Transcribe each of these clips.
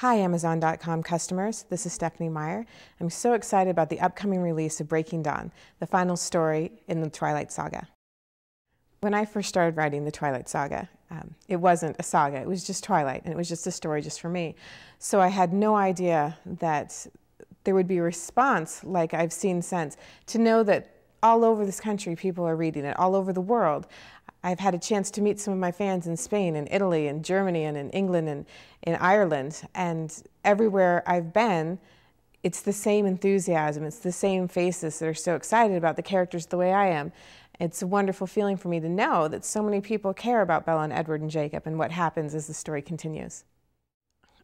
Hi Amazon.com customers, this is Stephenie Meyer. I'm so excited about the upcoming release of Breaking Dawn, the final story in the Twilight Saga. When I first started writing the Twilight Saga, it wasn't a saga, it was just Twilight, and it was just a story just for me. So I had no idea that there would be a response like I've seen since, to know that all over this country people are reading it, all over the world. I've had a chance to meet some of my fans in Spain and Italy and Germany and in England and in Ireland, and everywhere I've been, it's the same enthusiasm, it's the same faces that are so excited about the characters the way I am. It's a wonderful feeling for me to know that so many people care about Bella and Edward and Jacob and what happens as the story continues.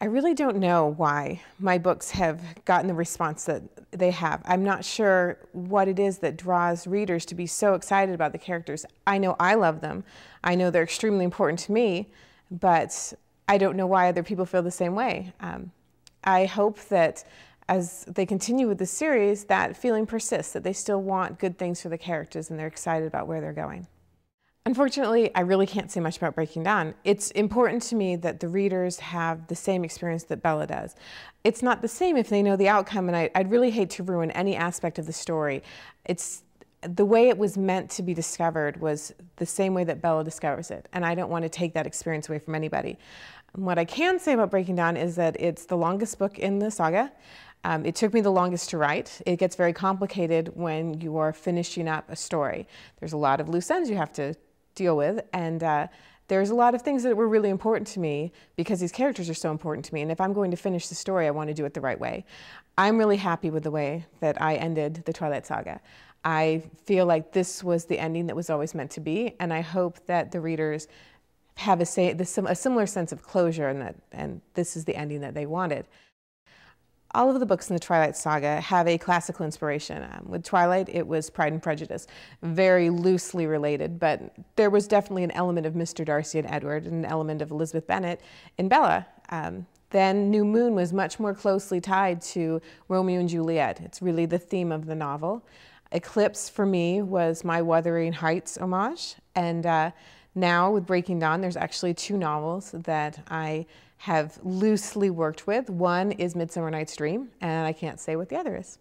I really don't know why my books have gotten the response that they have. I'm not sure what it is that draws readers to be so excited about the characters. I know I love them. I know they're extremely important to me, but I don't know why other people feel the same way. I hope that as they continue with the series, that feeling persists, that they still want good things for the characters and they're excited about where they're going. Unfortunately, I really can't say much about Breaking Dawn. It's important to me that the readers have the same experience that Bella does. It's not the same if they know the outcome, and I'd really hate to ruin any aspect of the story. It's the way it was meant to be discovered was the same way that Bella discovers it, and I don't want to take that experience away from anybody. What I can say about Breaking Dawn is that it's the longest book in the saga. It took me the longest to write. It gets very complicated when you are finishing up a story. There's a lot of loose ends you have to deal with, and there's a lot of things that were really important to me because these characters are so important to me, and if I'm going to finish the story, I want to do it the right way. I'm really happy with the way that I ended the Twilight Saga. I feel like this was the ending that was always meant to be, and I hope that the readers have a similar sense of closure, and this is the ending that they wanted. All of the books in the Twilight Saga have a classical inspiration. With Twilight, it was Pride and Prejudice, very loosely related, but there was definitely an element of Mr. Darcy and Edward, and an element of Elizabeth Bennet in Bella. Then New Moon was much more closely tied to Romeo and Juliet. It's really the theme of the novel. Eclipse, for me, was my Wuthering Heights homage, and now with Breaking Dawn, there's actually two novels that I have loosely worked with. One is Midsummer Night's Dream, and I can't say what the other is.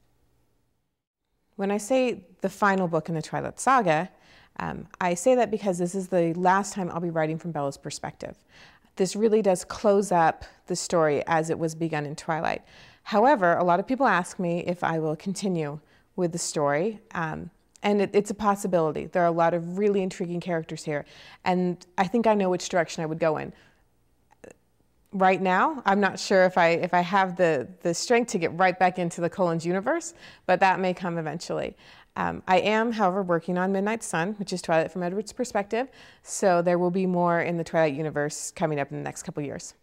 When I say the final book in the Twilight Saga, I say that because this is the last time I'll be writing from Bella's perspective. This really does close up the story as it was begun in Twilight. However, a lot of people ask me if I will continue with the story, and it's a possibility. There are a lot of really intriguing characters here, and I think I know which direction I would go in. Right now, I'm not sure if I have the strength to get right back into the Collins universe, but that may come eventually. I am, however, working on Midnight Sun, which is Twilight from Edward's perspective, so there will be more in the Twilight universe coming up in the next couple years.